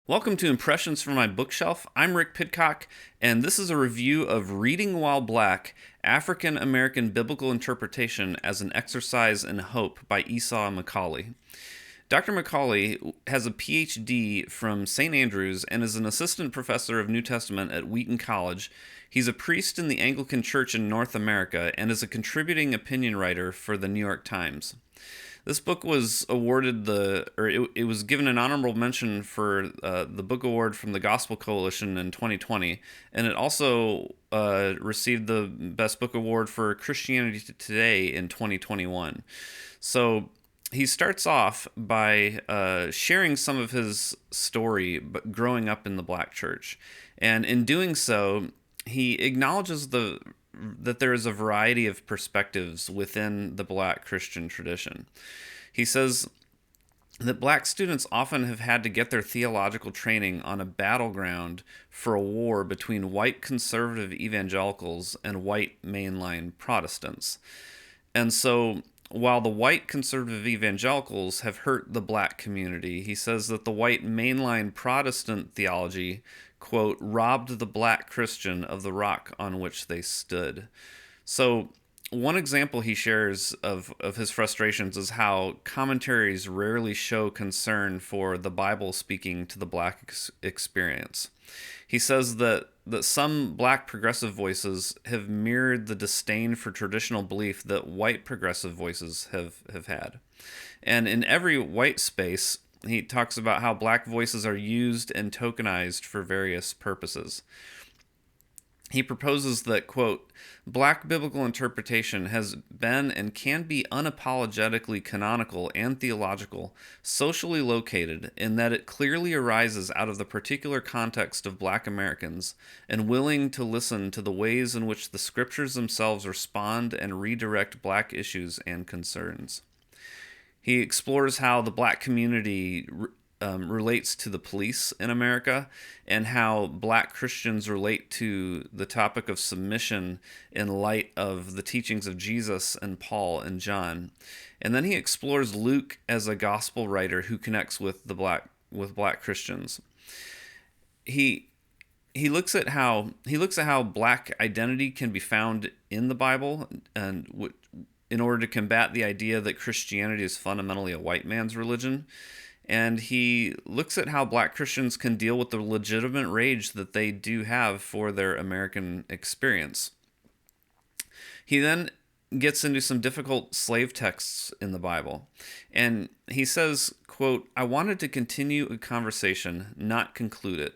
Welcome to Impressions from My Bookshelf. I'm Rick Pidcock, and this is a review of Reading While Black, African American Biblical Interpretation as an Exercise in Hope by Esau McCaulley. Dr. McCaulley has a PhD from St. Andrews and is an assistant professor of New Testament at Wheaton College. He's a priest in the Anglican Church in North America and is a contributing opinion writer for the New York Times. This book was it was given an honorable mention for the book award from the Gospel Coalition in 2020, and it also received the Best Book Award for Christianity Today in 2021. So he starts off by sharing some of his story, but growing up in the black church, and in doing so, he acknowledges that there is a variety of perspectives within the black Christian tradition. He says that black students often have had to get their theological training on a battleground for a war between white conservative evangelicals and white mainline Protestants. And so, while the white conservative evangelicals have hurt the black community, he says that the white mainline Protestant theology, quote, robbed the black Christian of the rock on which they stood. So, one example he shares of his frustrations is how commentaries rarely show concern for the Bible speaking to the black experience. He says that some black progressive voices have mirrored the disdain for traditional belief that white progressive voices have had. And in every white space, he talks about how black voices are used and tokenized for various purposes. He proposes that, quote, black biblical interpretation has been and can be unapologetically canonical and theological, socially located, in that it clearly arises out of the particular context of black Americans, and willing to listen to the ways in which the scriptures themselves respond and redirect black issues and concerns. He explores how the black community relates to the police in America, and how black Christians relate to the topic of submission in light of the teachings of Jesus and Paul and John. And then he explores Luke as a gospel writer who connects with black Christians. He looks at how black identity can be found in the Bible, and in order to combat the idea that Christianity is fundamentally a white man's religion. And he looks at how black Christians can deal with the legitimate rage that they do have for their American experience. He then gets into some difficult slave texts in the Bible. And he says, quote, I wanted to continue a conversation, not conclude it.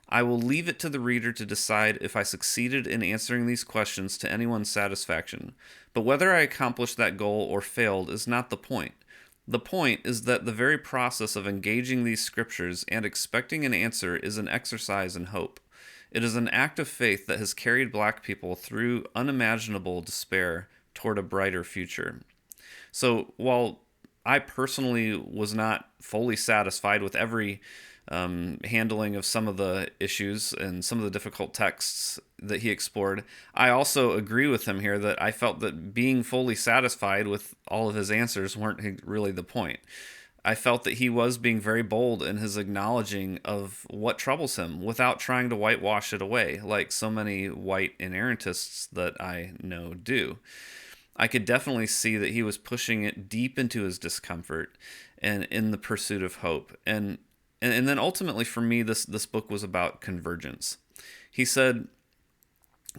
I will leave it to the reader to decide if I succeeded in answering these questions to anyone's satisfaction. But whether I accomplished that goal or failed is not the point. The point is that the very process of engaging these scriptures and expecting an answer is an exercise in hope. It is an act of faith that has carried black people through unimaginable despair toward a brighter future. So while I personally was not fully satisfied with every handling of some of the issues and some of the difficult texts that he explored, I also agree with him here that I felt that being fully satisfied with all of his answers weren't really the point. I felt that he was being very bold in his acknowledging of what troubles him without trying to whitewash it away, like so many white inerrantists that I know do. I could definitely see that he was pushing it deep into his discomfort and in the pursuit of hope. And then ultimately for me, this book was about convergence. He said,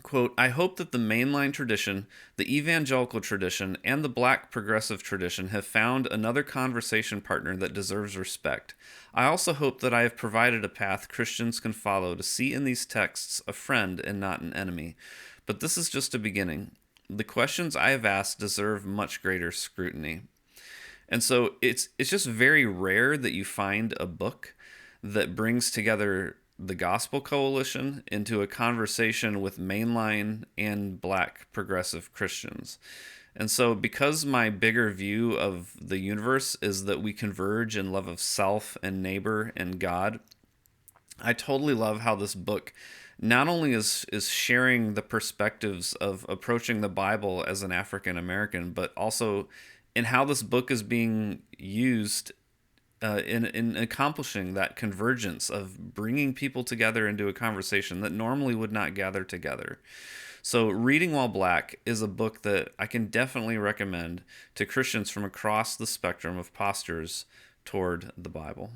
quote, I hope that the mainline tradition, the evangelical tradition, and the black progressive tradition have found another conversation partner that deserves respect. I also hope that I have provided a path Christians can follow to see in these texts a friend and not an enemy. But this is just a beginning. The questions I have asked deserve much greater scrutiny. And so it's just very rare that you find a book that brings together the Gospel Coalition into a conversation with mainline and black progressive Christians. And so because my bigger view of the universe is that we converge in love of self and neighbor and God, I totally love how this book not only is sharing the perspectives of approaching the Bible as an African American, but also in how this book is being used in accomplishing that convergence of bringing people together into a conversation that normally would not gather together. So, Reading While Black is a book that I can definitely recommend to Christians from across the spectrum of postures toward the Bible.